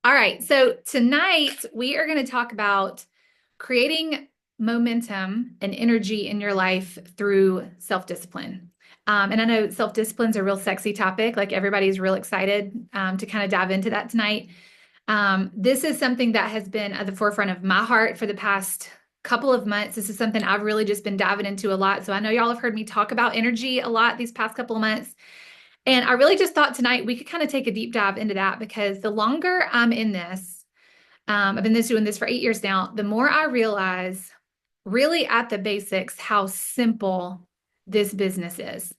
All right. So tonight we are going to talk about creating momentum and energy in your life through self-discipline. And I know self-discipline is a real sexy topic. Like everybody's real excited to kind of dive into that tonight. This is something that has been at the forefront of my heart for the past couple of months. This is something I've really just been diving into a lot. So I know y'all have heard me talk about energy a lot these past couple of months. And I really just thought tonight we could kind of take a deep dive into that because the longer I'm in this, I've been doing this for 8 years now, the more I realize really at the basics how simple this business is.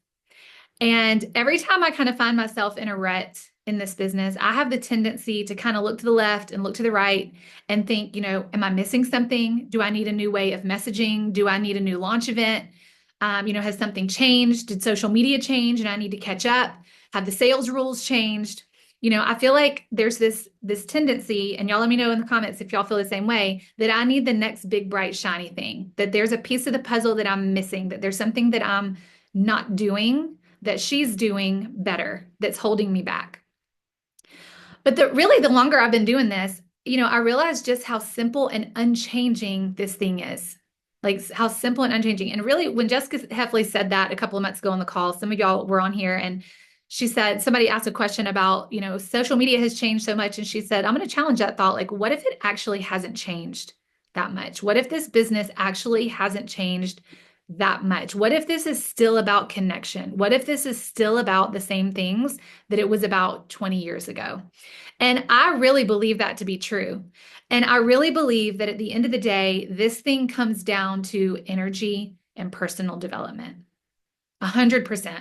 And every time I kind of find myself in a rut in this business, I have the tendency to kind of look to the left and look to the right and think, am I missing something? Do I need a new way of messaging? Do I need a new launch event? Has something changed? Did social media change and I need to catch up? Have the sales rules changed? I feel like there's this tendency, and y'all let me know in the comments if y'all feel the same way, that I need the next big, bright, shiny thing, that there's a piece of the puzzle that I'm missing, that there's something that I'm not doing that she's doing better that's holding me back. But really, the longer I've been doing this, I realized just how simple and unchanging this thing is. Like how simple and unchanging. And really, when Jessica Heffley said that a couple of months ago on the call, some of y'all were on here and she said, somebody asked a question about, social media has changed so much. And she said, I'm going to challenge that thought. Like, what if it actually hasn't changed that much? What if this business actually hasn't changed that much? What if this is still about connection? What if this is still about the same things that it was about 20 years ago? And I really believe that to be true. And I really believe that at the end of the day, this thing comes down to energy and personal development. 100%.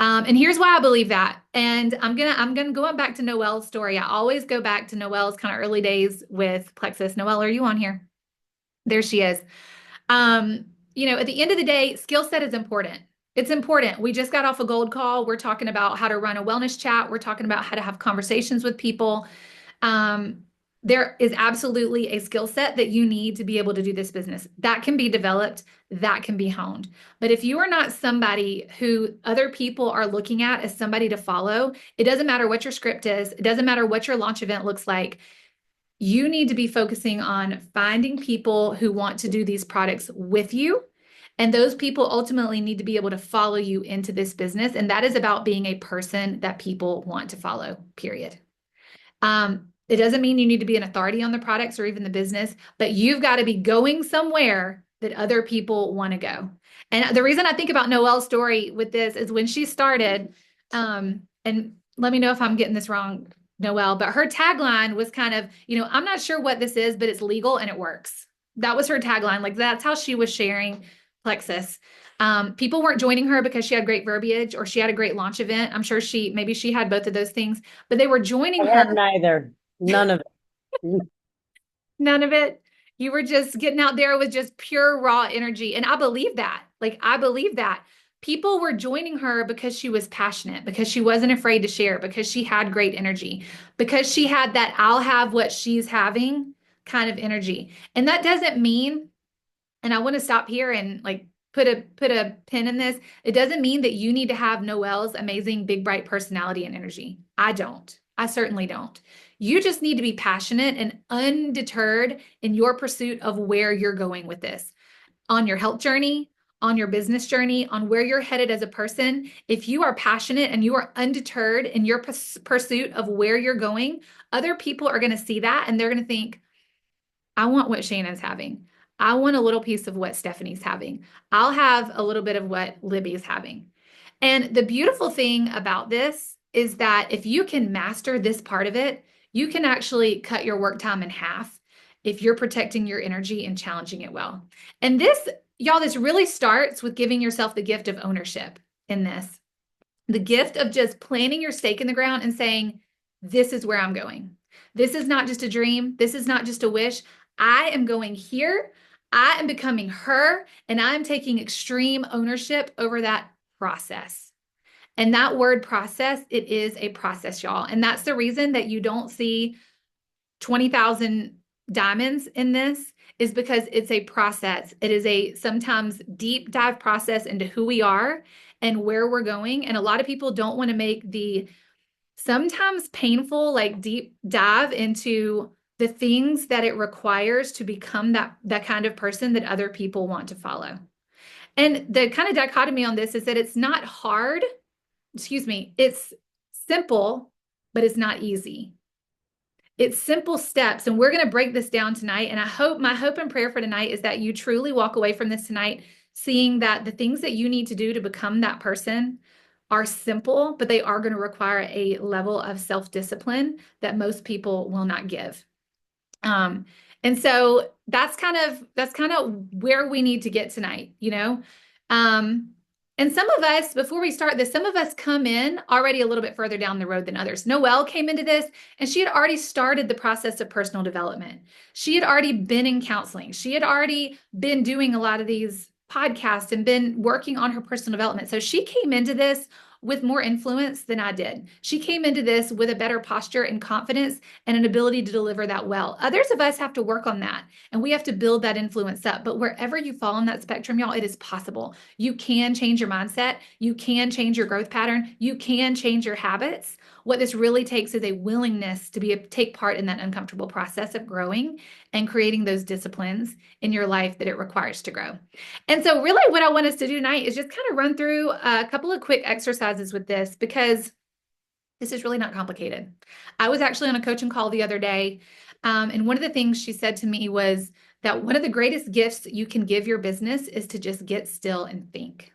And here's why I believe that. And I'm gonna go back to Noelle's story. I always go back to Noelle's kind of early days with Plexus. Noelle, are you on here? There she is. At the end of the day, skill set is important. It's important. We just got off a gold call. We're talking about how to run a wellness chat. We're talking about how to have conversations with people. There is absolutely a skill set that you need to be able to do this business. That can be developed, that can be honed. But if you are not somebody who other people are looking at as somebody to follow, it doesn't matter what your script is, it doesn't matter what your launch event looks like. You need to be focusing on finding people who want to do these products with you. And those people ultimately need to be able to follow you into this business. And that is about being a person that people want to follow, period. It doesn't mean you need to be an authority on the products or even the business, but you've got to be going somewhere that other people want to go. And the reason I think about Noelle's story with this is when she started, and let me know if I'm getting this wrong, Noelle, but her tagline was kind of, I'm not sure what this is, but it's legal and it works. That was her tagline. Like that's how she was sharing Plexus. People weren't joining her because she had great verbiage or she had a great launch event. I'm sure maybe she had both of those things, but they were joining her. Neither. None of it. None of it. You were just getting out there with just pure raw energy. And I believe that. Like, I believe that. People were joining her because she was passionate, because she wasn't afraid to share, because she had great energy, because she had that I'll have what she's having kind of energy. And that doesn't mean, and I want to stop here and like put a pin in this. It doesn't mean that you need to have Noelle's amazing big bright personality and energy. I don't. I certainly don't. You just need to be passionate and undeterred in your pursuit of where you're going with this on your health journey, on your business journey, on where you're headed as a person. If you are passionate and you are undeterred in your pursuit of where you're going, other people are going to see that and they're going to think, I want what Shannon's having. I want a little piece of what Stephanie's having. I'll have a little bit of what Libby's having. And the beautiful thing about this is that if you can master this part of it, you can actually cut your work time in half if you're protecting your energy and challenging it well. And this, y'all, this really starts with giving yourself the gift of ownership in this. The gift of just planting your stake in the ground and saying, this is where I'm going. This is not just a dream. This is not just a wish. I am going here. I am becoming her, and I'm taking extreme ownership over that process. And that word process, it is a process, y'all. And that's the reason that you don't see 20,000 diamonds in this is because it's a process. It is a sometimes deep dive process into who we are and where we're going. And a lot of people don't want to make the sometimes painful, like deep dive into the things that it requires to become that kind of person that other people want to follow. And the kind of dichotomy on this is that it's not hard, excuse me, it's simple, but it's not easy. It's simple steps, and we're going to break this down tonight. And my hope and prayer for tonight is that you truly walk away from this tonight seeing that the things that you need to do to become that person are simple, but they are going to require a level of self-discipline that most people will not give. Um, and so that's kind of where we need to get tonight, you know? Um, and some of us, before we start this, some of us come in already a little bit further down the road than others. Noelle came into this and she had already started the process of personal development. She had already been in counseling. She had already been doing a lot of these podcasts and been working on her personal development. So she came into this with more influence than I did. She came into this with a better posture and confidence and an ability to deliver that well. Others of us have to work on that and we have to build that influence up. But wherever you fall on that spectrum, y'all, it is possible. You can change your mindset. You can change your growth pattern. You can change your habits. What this really takes is a willingness to take part in that uncomfortable process of growing and creating those disciplines in your life that it requires to grow. And so really what I want us to do tonight is just kind of run through a couple of quick exercises with this because this is really not complicated. I was actually on a coaching call the other day, and one of the things she said to me was that one of the greatest gifts you can give your business is to just get still and think.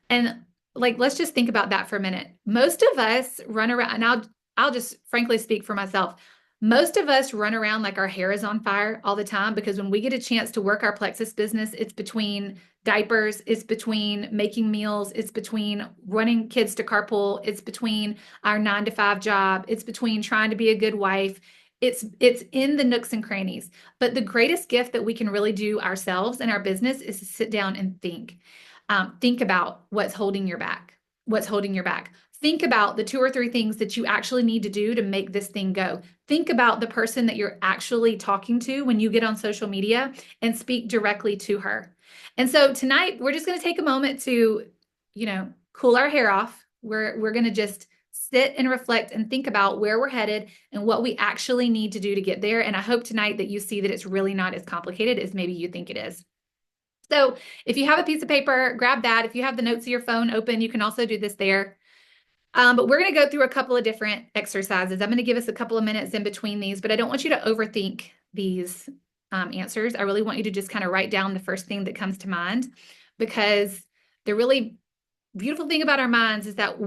And like, let's just think about that for a minute. Most of us run around, and I'll just frankly speak for myself. Most of us run around like our hair is on fire all the time because when we get a chance to work our Plexus business, it's between diapers, it's between making meals, it's between running kids to carpool, it's between our 9 to 5 job, it's between trying to be a good wife. It's in the nooks and crannies. But the greatest gift that we can really do ourselves and our business is to sit down and think. Think about what's holding your back. What's holding your back? Think about the 2 or 3 things that you actually need to do to make this thing go. Think about the person that you're actually talking to when you get on social media and speak directly to her. And so tonight we're just going to take a moment to, cool our hair off. We're going to just sit and reflect and think about where we're headed and what we actually need to do to get there. And I hope tonight that you see that it's really not as complicated as maybe you think it is. So if you have a piece of paper, grab that. If you have the notes of your phone open, you can also do this there. But we're going to go through a couple of different exercises. I'm going to give us a couple of minutes in between these, but I don't want you to overthink these answers. I really want you to just kind of write down the first thing that comes to mind, because the really beautiful thing about our minds is that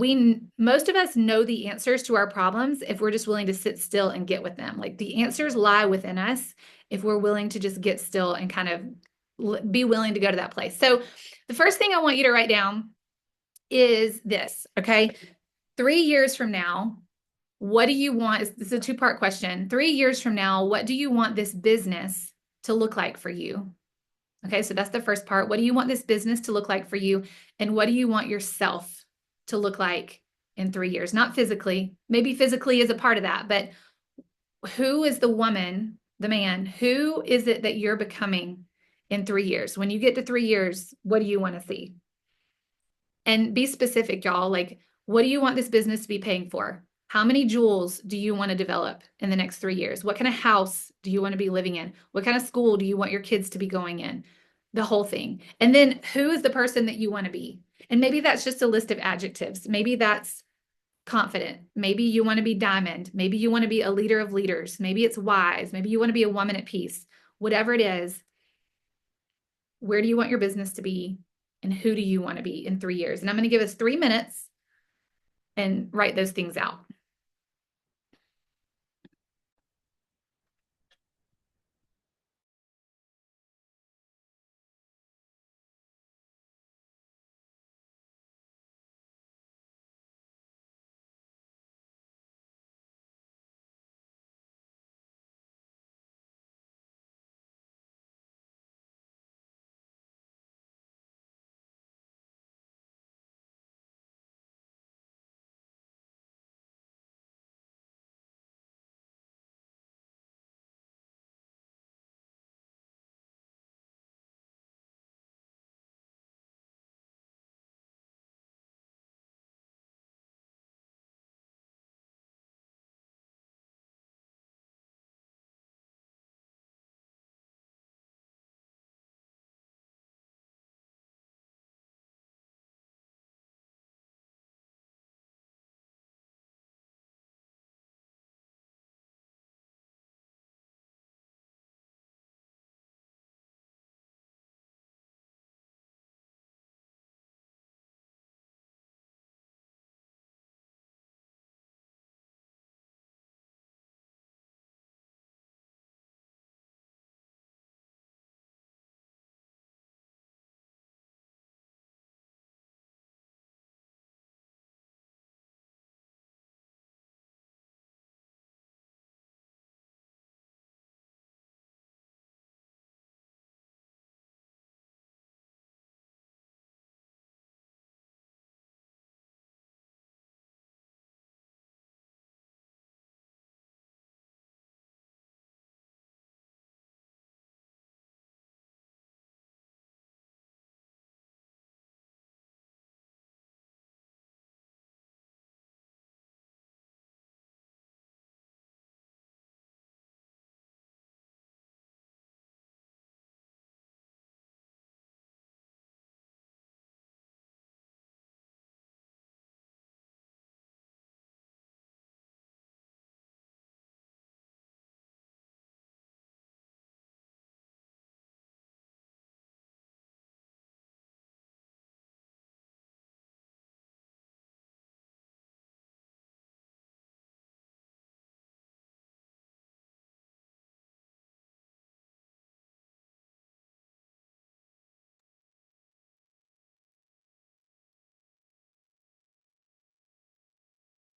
most of us know the answers to our problems if we're just willing to sit still and get with them. Like the answers lie within us if we're willing to just get still and kind of be willing to go to that place. So the first thing I want you to write down is this, okay? 3 years from now, what do you want? This is a 2-part question. 3 years from now, what do you want this business to look like for you? Okay, so that's the first part. What do you want this business to look like for you? And what do you want yourself to look like in 3 years? Not physically. Maybe physically is a part of that, but who is the woman, the man, who is it that you're becoming in 3 years? When you get to 3 years, what do you want to see? And be specific, y'all. Like, what do you want this business to be paying for? How many jewels do you want to develop in the next 3 years? What kind of house do you want to be living in? What kind of school do you want your kids to be going in? The whole thing. And then who is the person that you want to be? And maybe that's just a list of adjectives. Maybe that's confident. Maybe you want to be diamond. Maybe you want to be a leader of leaders. Maybe it's wise. Maybe you want to be a woman at peace. Whatever it is, where do you want your business to be? And who do you want to be in 3 years? And I'm going to give us 3 minutes and write those things out.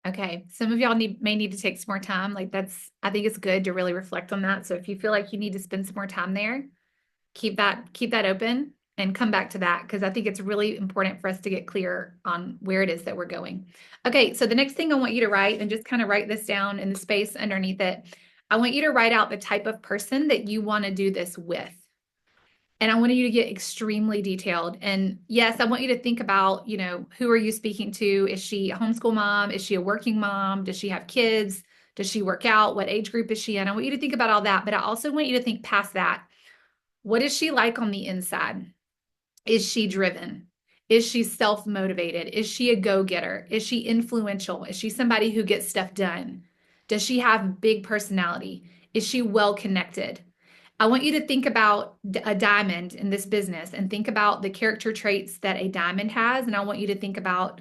Okay. Some of y'all may need to take some more time. Like I think it's good to really reflect on that. So if you feel like you need to spend some more time there, keep that open and come back to that because I think it's really important for us to get clear on where it is that we're going. Okay, so the next thing I want you to write, and just kind of write this down in the space underneath it, I want you to write out the type of person that you want to do this with. And I want you to get extremely detailed. And yes, I want you to think about, who are you speaking to? Is she a homeschool mom? Is she a working mom? Does she have kids? Does she work out? What age group is she in? I want you to think about all that, but I also want you to think past that. What is she like on the inside? Is she driven? Is she self-motivated? Is she a go-getter? Is she influential? Is she somebody who gets stuff done? Does she have big personality? Is she well-connected? I want you to think about a diamond in this business and think about the character traits that a diamond has. And I want you to think about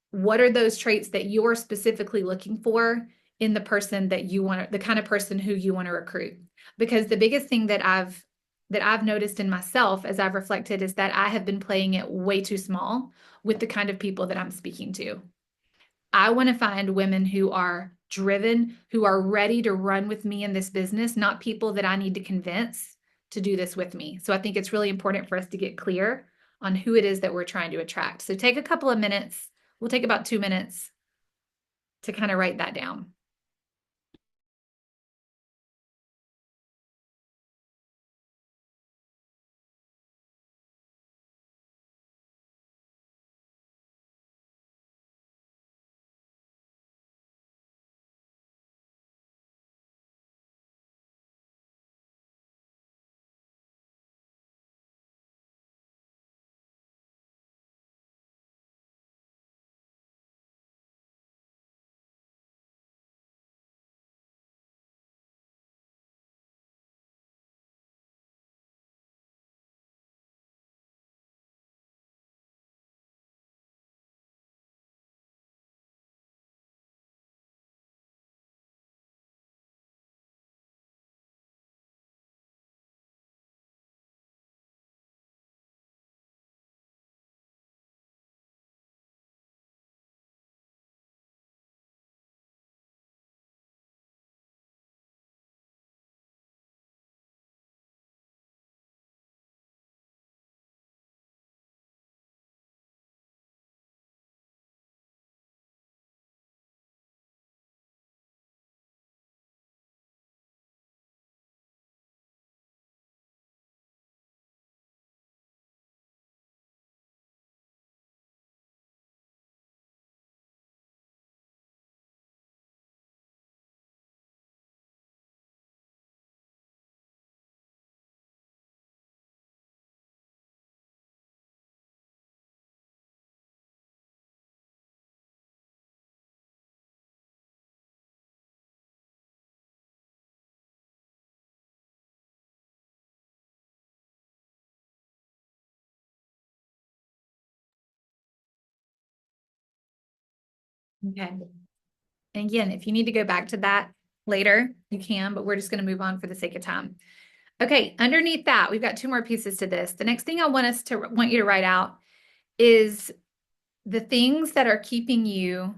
what are those traits that you're specifically looking for in the person that you want, the kind of person who you want to recruit. Because the biggest thing that I've noticed in myself as I've reflected is that I have been playing it way too small with the kind of people that I'm speaking to. I want to find women who are driven, who are ready to run with me in this business, not people that I need to convince to do this with me. So I think it's really important for us to get clear on who it is that we're trying to attract. So take a couple of minutes. We'll take about 2 minutes to kind of write that down. Okay. And again, if you need to go back to that later, you can, but we're just going to move on for the sake of time. Okay, underneath that, we've got two more pieces to this. The next thing I want you to write out is the things that are keeping you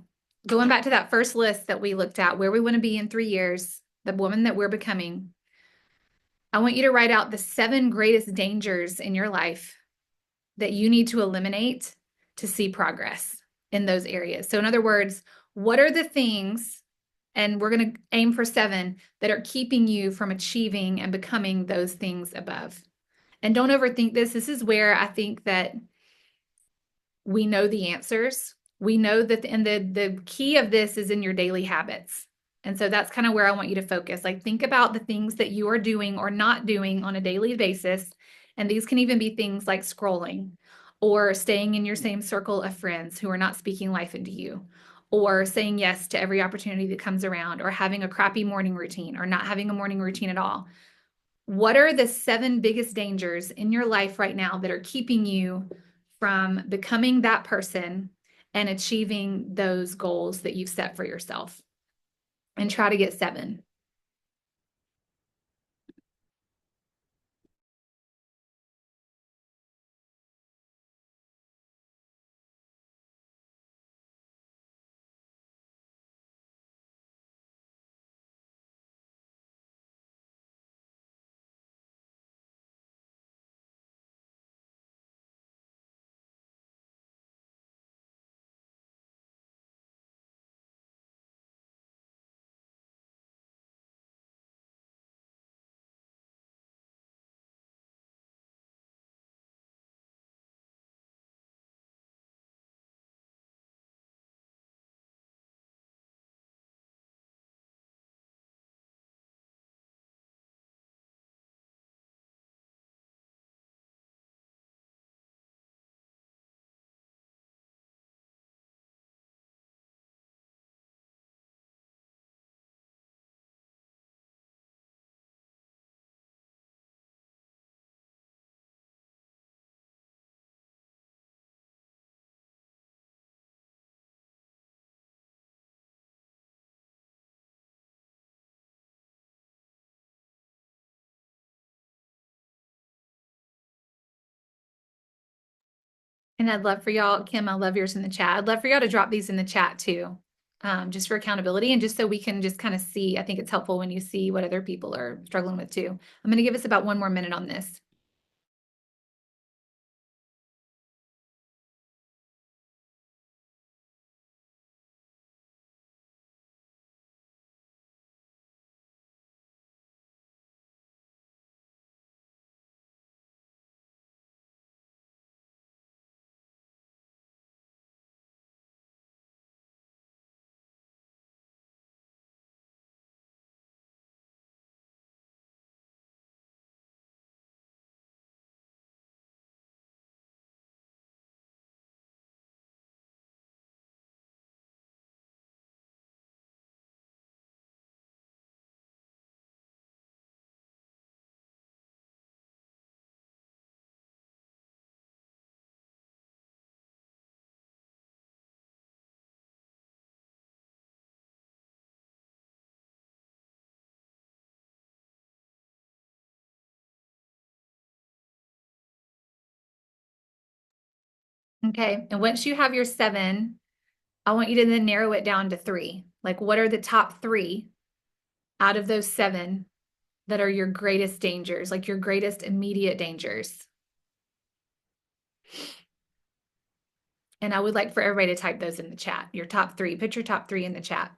going back to that first list that we looked at, where we want to be in 3 years, the woman that we're becoming. I want you to write out the 7 greatest dangers in your life that you need to eliminate to see progress in those areas. So in other words, what are the things, and we're going to aim for 7, that are keeping you from achieving and becoming those things above? And don't overthink this. This is where I think that we know the answers. We know that, and the key of this is in your daily habits. And so that's kind of where I want you to focus. Like, think about the things that you are doing or not doing on a daily basis. And these can even be things like scrolling or staying in your same circle of friends who are not speaking life into you, or saying yes to every opportunity that comes around, or having a crappy morning routine or not having a morning routine at all. What are the 7 biggest dangers in your life right now that are keeping you from becoming that person and achieving those goals that you've set for yourself? And try to get 7. And I'd love for y'all, Kim, I love yours in the chat. I'd love for y'all to drop these in the chat too, just for accountability and just so we can just kind of see. I think it's helpful when you see what other people are struggling with too. I'm going to give us about 1 more minute on this. Okay. And once you have your 7, I want you to then narrow it down to 3. Like, what are the top 3 out of those 7 that are your greatest dangers, like your greatest immediate dangers? And I would like for everybody to type those in the chat. Your top 3. Put your top 3 in the chat.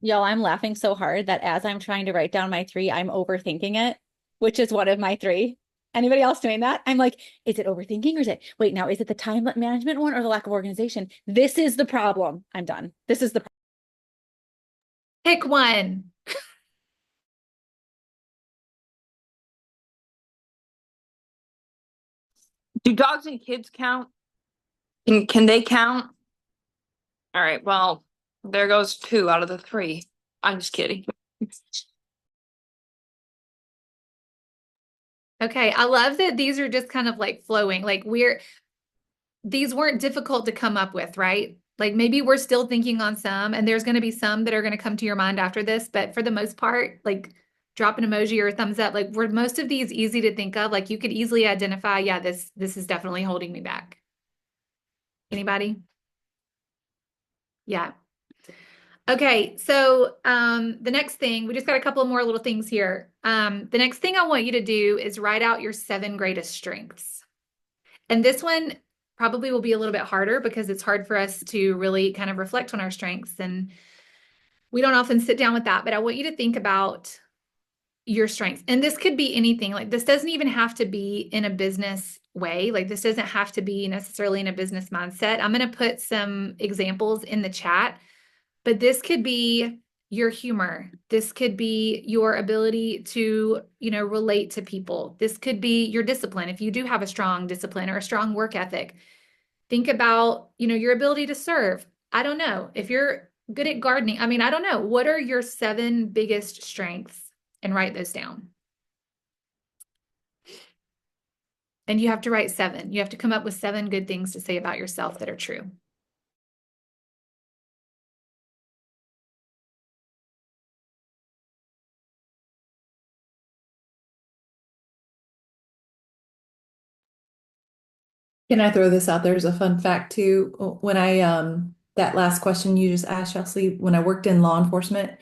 Y'all, I'm laughing so hard that as I'm trying to write down my 3, I'm overthinking it, which is one of my 3. Anybody else doing that? I'm like, is it overthinking or is it, wait, now is it the time management one or the lack of organization? This is the problem. I'm done. This is the Pick one. Do dogs and kids count? Can they count? All right, well, there goes 2 out of the 3. I'm just kidding. Okay, I love that these are just kind of like flowing. Like these weren't difficult to come up with, right? Like maybe we're still thinking on some, and there's going to be some that are going to come to your mind after this, but for the most part, like drop an emoji or a thumbs up. Like were most of these easy to think of? Like you could easily identify, yeah, this is definitely holding me back. Anybody? Yeah. Okay, so the next thing, we just got a couple of more little things here. The next thing I want you to do is write out your 7 greatest strengths. And this one probably will be a little bit harder because it's hard for us to really kind of reflect on our strengths. And we don't often sit down with that, but I want you to think about your strengths. And this could be anything. Like this doesn't even have to be in a business way. Like this doesn't have to be necessarily in a business mindset. I'm going to put some examples in the chat, but this could be your humor. This could be your ability to, relate to people. This could be your discipline. If you do have a strong discipline or a strong work ethic, think about, your ability to serve. I don't know. If you're good at gardening, I don't know. What are your 7 biggest strengths? And write those down. And you have to write 7. You have to come up with 7 good things to say about yourself that are true. Can I throw this out there as a fun fact too? When I that last question you just asked, Chelsea, when I worked in law enforcement,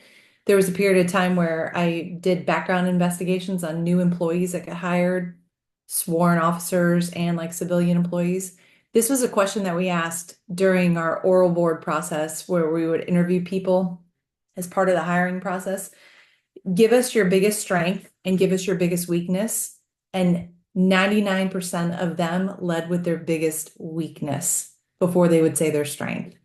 there was a period of time where I did background investigations on new employees that get hired, sworn officers and like civilian employees. This was a question that we asked during our oral board process where we would interview people as part of the hiring process. Give us your biggest strength and give us your biggest weakness. And 99% of them led with their biggest weakness before they would say their strength.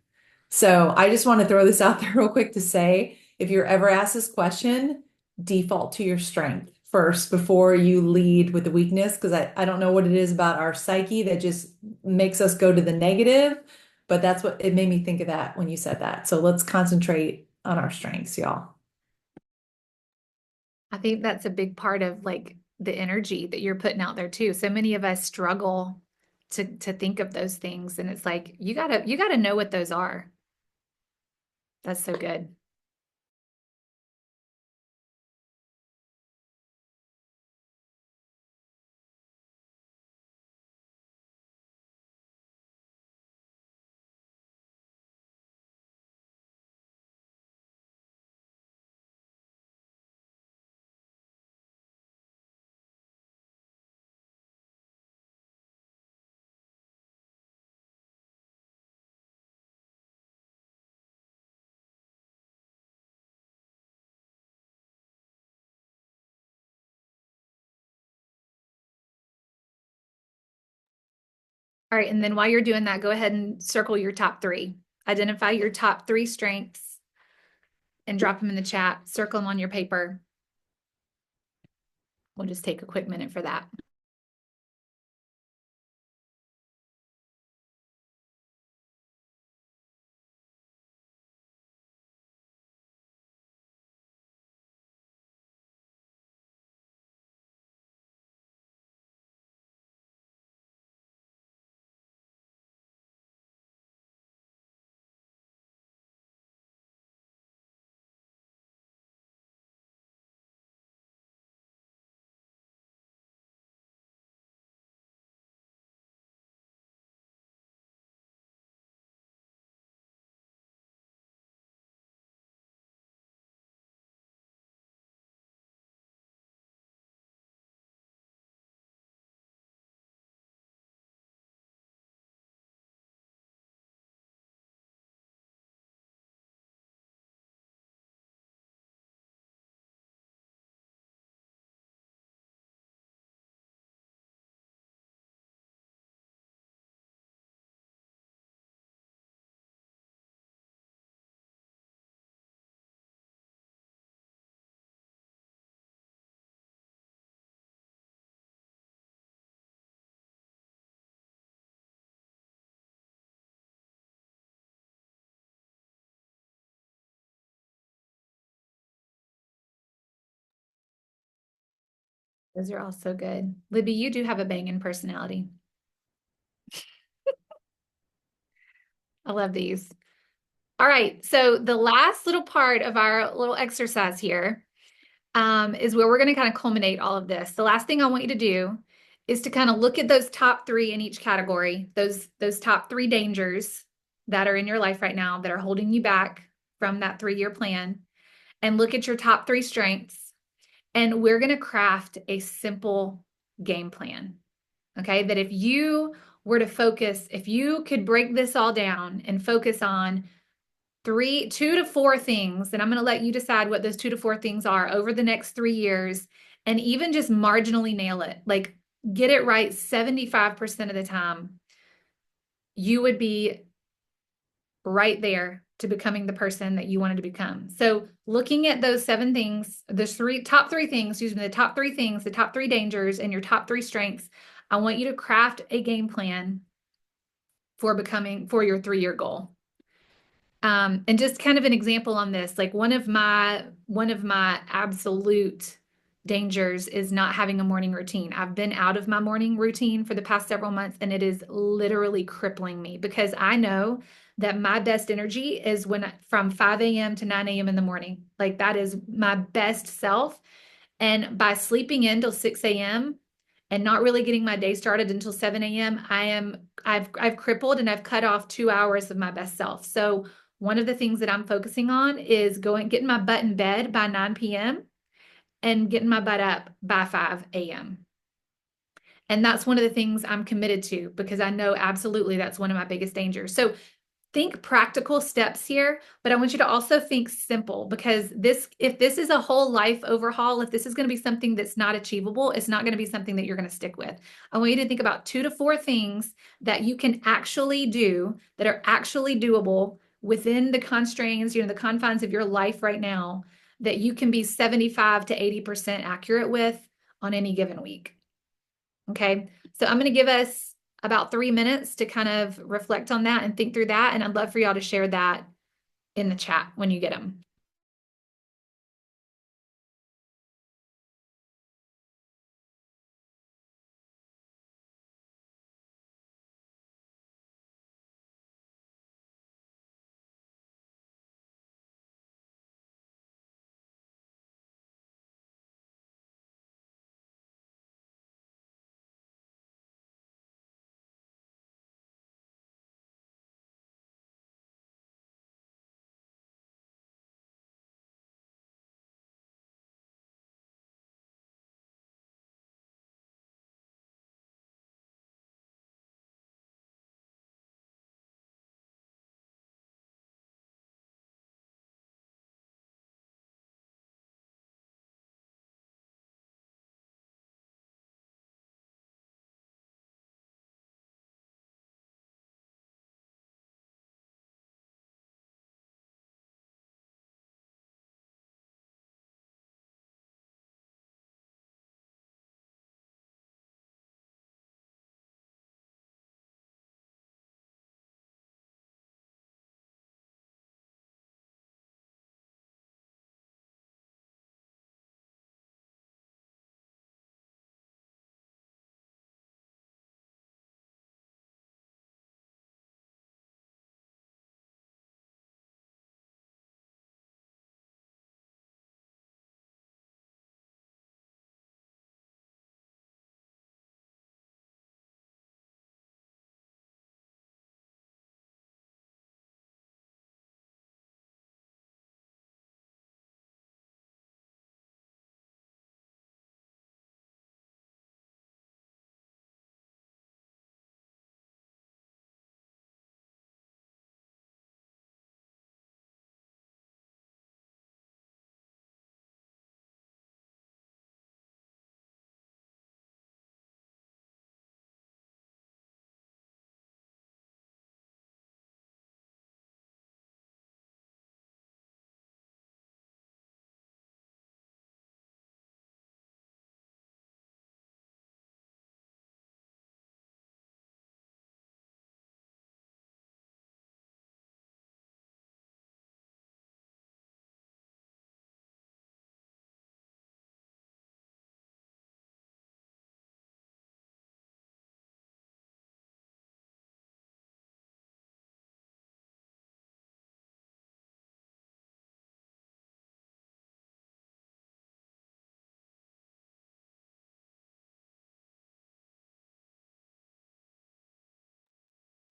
So I just want to throw this out there real quick to say, if you're ever asked this question, default to your strength first before you lead with the weakness, because I don't know what it is about our psyche that just makes us go to the negative, but that's what it made me think of that when you said that. So let's concentrate on our strengths, y'all. I think that's a big part of like the energy that you're putting out there too. So many of us struggle to think of those things, and it's like you gotta know what those are. That's so good. All right, and then while you're doing that, go ahead and circle your top three. Identify your top three strengths and drop them in the chat. Circle them on your paper. We'll just take a quick minute for that. Those are all so good. Libby, you do have a banging personality. I love these. All right, so the last little part of our little exercise here is where we're going to kind of culminate all of this. The last thing I want you to do is to kind of look at those top three in each category, those top three dangers that are in your life right now that are holding you back from that 3-year plan, and look at your top three strengths. And we're going to craft a simple game plan. Okay, that if you were to focus, if you could break this all down and focus on 2 to 4 things, and I'm going to let you decide what those 2 to 4 things are over the next 3 years, and even just marginally nail it, like get it right 75% of the time, you would be right there to becoming the person that you wanted to become. So looking at those 7 things, those top three things, the top 3 things, the top 3 dangers and your top 3 strengths, I want you to craft a game plan for your 3-year goal. And just kind of an example on this, like one of my absolute dangers is not having a morning routine. I've been out of my morning routine for the past several months, and it is literally crippling me because I know that my best energy is from 5 a.m. to 9 a.m. in the morning. Like that is my best self. And by sleeping in till 6 a.m. and not really getting my day started until 7 a.m., I've crippled and I've cut off 2 hours of my best self. So one of the things that I'm focusing on is getting my butt in bed by 9 p.m. and getting my butt up by 5 a.m. And that's one of the things I'm committed to because I know absolutely that's one of my biggest dangers. So think practical steps here, but I want you to also think simple because if this is a whole life overhaul, if this is going to be something that's not achievable, it's not going to be something that you're going to stick with. I want you to think about 2 to 4 things that you can actually do that are actually doable within the constraints, the confines of your life right now that you can be 75 to 80% accurate with on any given week. Okay. So I'm going to give us about 3 minutes to kind of reflect on that and think through that. And I'd love for y'all to share that in the chat when you get them.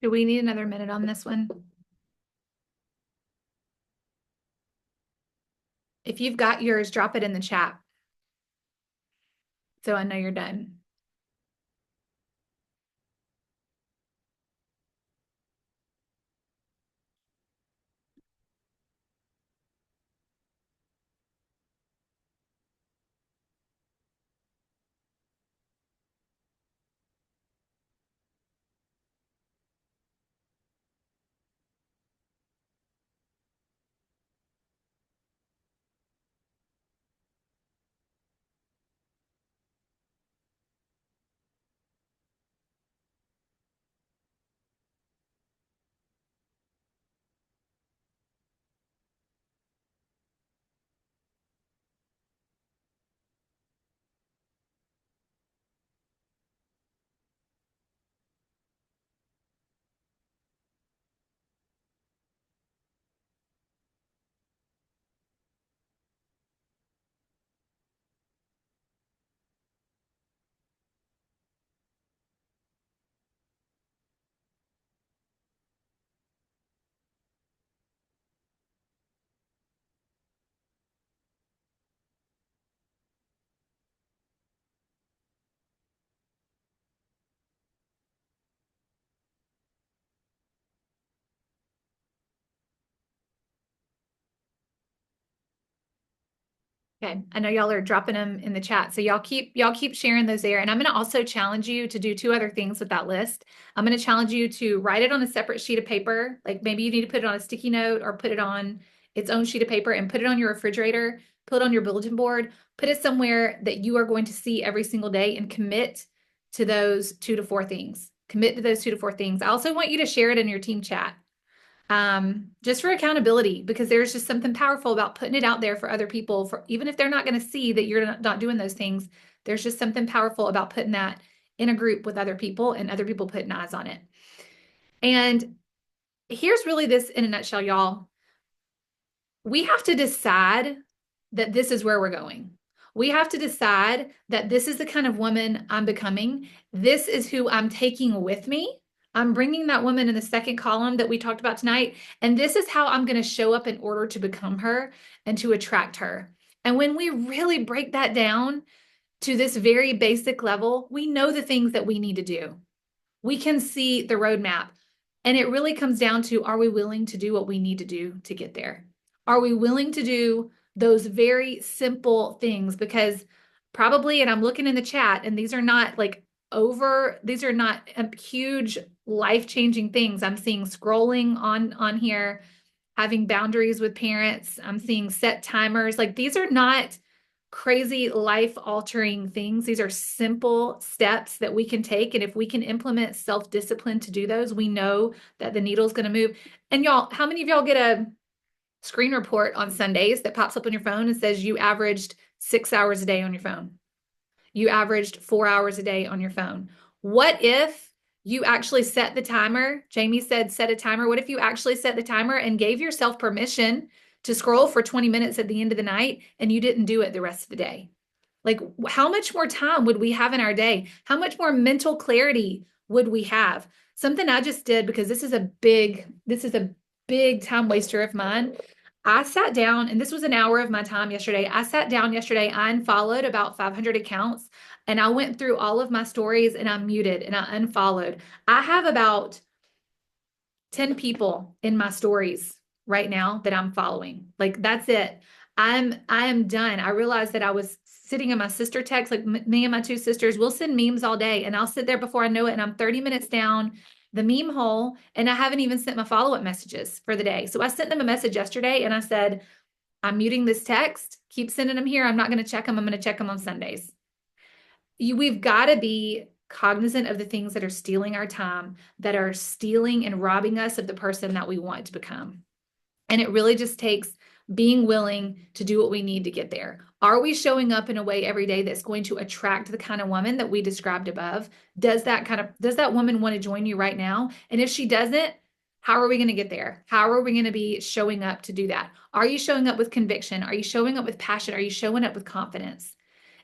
Do we need another minute on this one? If you've got yours, drop it in the chat. So I know you're done. Okay, I know y'all are dropping them in the chat, so y'all keep sharing those there. And I'm going to also challenge you to do two other things with that list. I'm going to challenge you to write it on a separate sheet of paper. Like maybe you need to put it on a sticky note or put it on its own sheet of paper and put it on your refrigerator, put it on your bulletin board, put it somewhere that you are going to see every single day and commit to those 2 to 4 things. Commit to those 2 to 4 things. I also want you to share it in your team chat. Just for accountability, because there's just something powerful about putting it out there for other people, for even if they're not going to see that you're not doing those things, there's just something powerful about putting that in a group with other people and other people putting eyes on it. And here's really this in a nutshell, y'all. We have to decide that this is where we're going. We have to decide that this is the kind of woman I'm becoming. This is who I'm taking with me. I'm bringing that woman in the second column that we talked about tonight. And this is how I'm going to show up in order to become her and to attract her. And when we really break that down to this very basic level, we know the things that we need to do. We can see the roadmap. And it really comes down to, are we willing to do what we need to do to get there? Are we willing to do those very simple things? Because probably, and I'm looking in the chat, and these are not these are not huge life-changing things. I'm seeing scrolling on here, having boundaries with parents. I'm seeing set timers. Like these are not crazy life-altering things. These are simple steps that we can take. And if we can implement self-discipline to do those, we know that the needle's going to move. And y'all, how many of y'all get a screen report on Sundays that pops up on your phone and says you averaged 6 hours a day on your phone? You averaged 4 hours a day on your phone. What if you actually set the timer? Jamie said, set a timer. What if you actually set the timer and gave yourself permission to scroll for 20 minutes at the end of the night and you didn't do it the rest of the day? Like, how much more time would we have in our day? How much more mental clarity would we have? Something I just did, because this is a big time waster of mine. I sat down, and this was an hour of my time yesterday. I sat down yesterday, I unfollowed about 500 accounts, and I went through all of my stories and I muted and I unfollowed. I have about 10 people in my stories right now that I'm following. Like that's it. I am done. I realized that I was sitting in my sister text, like me and my 2 sisters, we'll send memes all day, and I'll sit there before I know it, and I'm 30 minutes down the meme hole, and I haven't even sent my follow-up messages for the day. So I sent them a message yesterday and I said, I'm muting this text. Keep sending them here. I'm not going to check them. I'm going to check them on Sundays. We've got to be cognizant of the things that are stealing our time, that are stealing and robbing us of the person that we want to become. And it really just takes being willing to do what we need to get there. Are we showing up in a way every day that's going to attract the kind of woman that we described above? Does that woman want to join you right now? And if she doesn't, how are we going to get there? How are we going to be showing up to do that? Are you showing up with conviction? Are you showing up with passion? Are you showing up with confidence?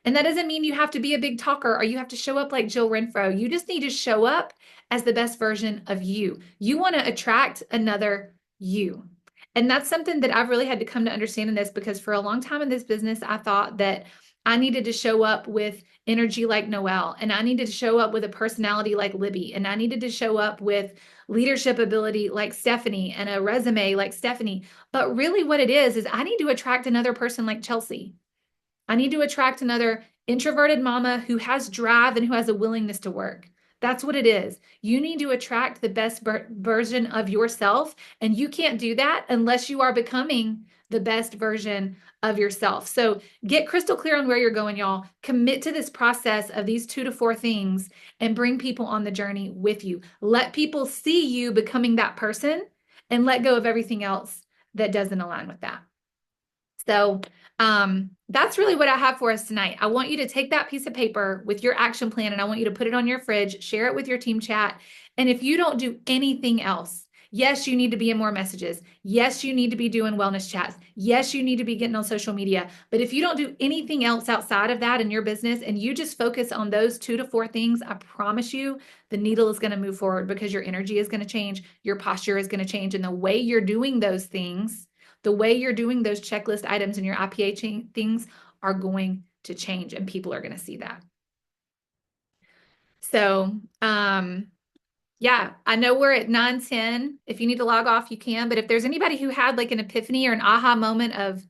And that doesn't mean you have to be a big talker or you have to show up like Jill Renfro. You just need to show up as the best version of you. You want to attract another you. And that's something that I've really had to come to understand in this, because for a long time in this business, I thought that I needed to show up with energy like Noelle, and I needed to show up with a personality like Libby, and I needed to show up with leadership ability like Stephanie and a resume like Stephanie. But really what it is I need to attract another person like Chelsea. I need to attract another introverted mama who has drive and who has a willingness to work. That's what it is. You need to attract the best version of yourself, and you can't do that unless you are becoming the best version of yourself. So get crystal clear on where you're going, y'all. Commit to this process of these 2 to 4 things and bring people on the journey with you. Let people see you becoming that person and let go of everything else that doesn't align with that. So that's really what I have for us tonight. I want you to take that piece of paper with your action plan, and I want you to put it on your fridge, share it with your team chat. And if you don't do anything else, yes, you need to be in more messages. Yes, you need to be doing wellness chats. Yes, you need to be getting on social media. But if you don't do anything else outside of that in your business, and you just focus on those 2 to 4 things, I promise you the needle is going to move forward, because your energy is going to change. Your posture is going to change. And the way you're doing those things, the way you're doing those checklist items and your IPA things are going to change, and people are going to see that. So, yeah, I know we're at 9:10. If you need to log off, you can. But if there's anybody who had like an epiphany or an aha moment of,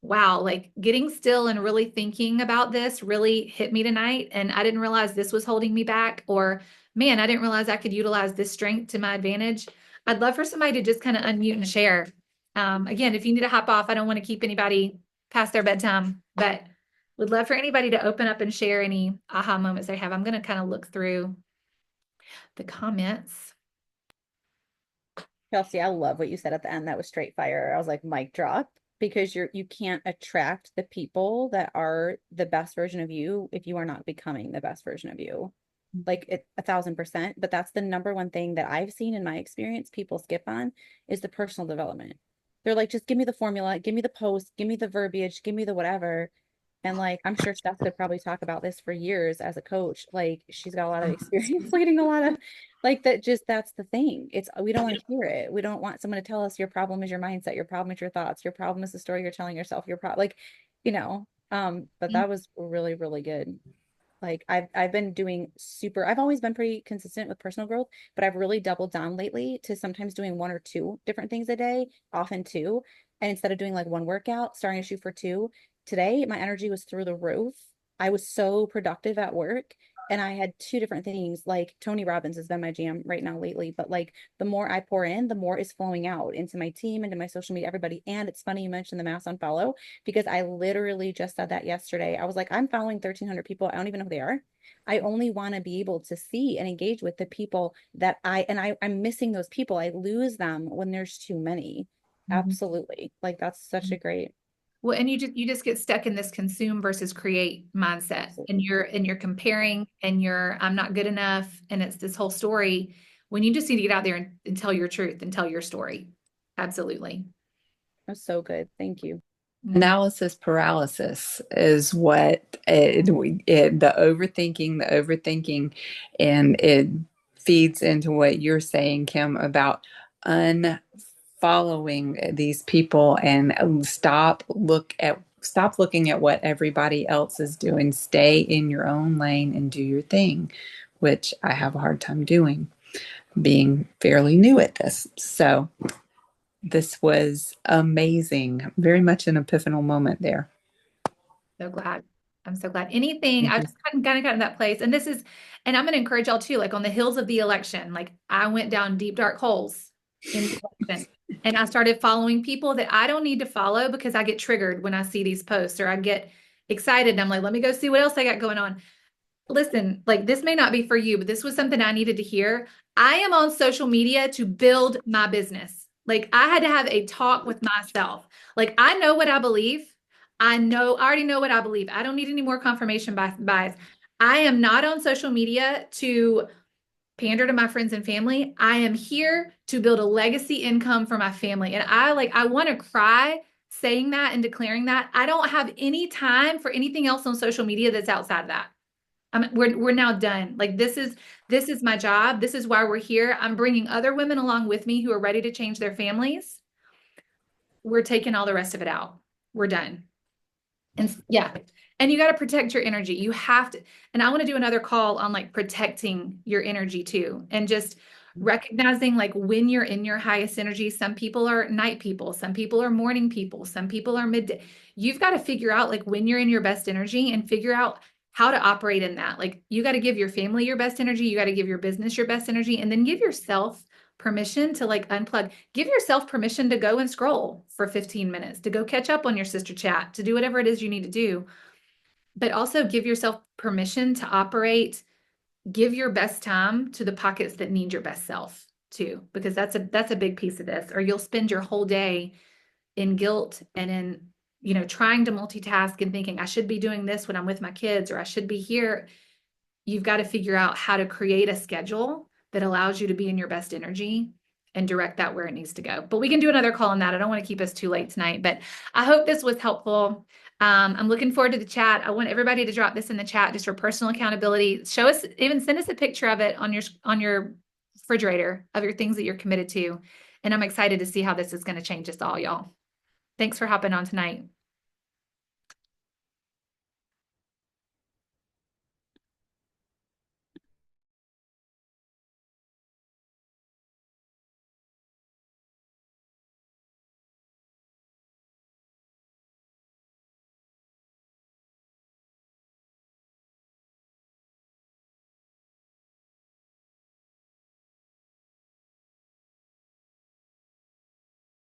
wow, like getting still and really thinking about this really hit me tonight. And I didn't realize this was holding me back, or man, I didn't realize I could utilize this strength to my advantage. I'd love for somebody to just kind of unmute and share. Again, if you need to hop off, I don't want to keep anybody past their bedtime, but would love for anybody to open up and share any aha moments they have. I'm going to kind of look through the comments. Chelsea, I love what you said at the end. That was straight fire. I was like, mic drop, because you can't attract the people that are the best version of you if you are not becoming the best version of you. Like 1,000%. But that's the number one thing that I've seen in my experience people skip on is the personal development. They're like, just give me the formula, give me the post, give me the verbiage, give me the whatever. And like, I'm sure Steph could probably talk about this for years as a coach. Like, she's got a lot of experience leading a lot of like that. Just that's the thing. It's we don't want to hear it. We don't want someone to tell us your problem is your mindset, your problem is your thoughts, your problem is the story you're telling yourself, your problem, like, you know. But that was really, really good. Like I've been doing I've always been pretty consistent with personal growth, but I've really doubled down lately to sometimes doing 1 or 2 different things a day, often 2. And instead of doing like 1 workout, starting to shoot for 2. Today, my energy was through the roof. I was so productive at work. And I had 2 different things. Like Tony Robbins has been my jam right now lately. But like the more I pour in, the more is flowing out into my team, into my social media, everybody. And it's funny you mentioned the mass unfollow, because I literally just said that yesterday. I was like, I'm following 1,300 people. I don't even know who they are. I only want to be able to see and engage with the people that I'm missing those people. I lose them when there's too many. Absolutely. Like that's such a great. Well, and you just get stuck in this consume versus create mindset, and you're comparing, and I'm not good enough, and it's this whole story when you just need to get out there and tell your truth and tell your story. Absolutely. That's so good. Thank you. Analysis paralysis is what the overthinking, and it feeds into what you're saying, Kim, about unfollowing these people and stop looking at what everybody else is doing. Stay in your own lane and do your thing, which I have a hard time doing, being fairly new at this. So this was amazing. Very much an epiphanal moment there. So glad. I'm so glad. Anything, I just kind of got in that place. And and I'm going to encourage y'all too, like on the heels of the election, like I went down deep, dark holes in the election, and I started following people that I don't need to follow because I get triggered when I see these posts, or I get excited and I'm like, let me go see what else I got going on. Listen, like this may not be for you, but this was something I needed to hear. I am on social media to build my business. Like I had to have a talk with myself. Like I know what I believe. I already know what I believe. I don't need any more confirmation bias. I am not on social media to pander to my friends and family. I am here to build a legacy income for my family. And I want to cry saying that and declaring that. I don't have any time for anything else on social media that's outside of that. We're now done. Like this is my job. This is why we're here. I'm bringing other women along with me who are ready to change their families. We're taking all the rest of it out. We're done. And yeah, and you got to protect your energy. You have to. And I want to do another call on like protecting your energy too, and just recognizing like when you're in your highest energy. Some people are night people, some people are morning people, some people are midday. You've got to figure out like when you're in your best energy and figure out how to operate in that. Like you got to give your family your best energy, you got to give your business your best energy, and then give yourself permission to like unplug. Give yourself permission to go and scroll for 15 minutes, to go catch up on your sister chat, to do whatever it is you need to do. But also give yourself permission to operate. Give your best time to the pockets that need your best self too, because that's a big piece of this. Or you'll spend your whole day in guilt and in trying to multitask and thinking I should be doing this when I'm with my kids, or I should be here. You've got to figure out how to create a schedule that allows you to be in your best energy and direct that where it needs to go. But we can do another call on that. I don't want to keep us too late tonight, but I hope this was helpful. I'm looking forward to the chat. I want everybody to drop this in the chat just for personal accountability. Show us, even send us a picture of it on your refrigerator of your things that you're committed to. And I'm excited to see how this is going to change us all, y'all. Thanks for hopping on tonight.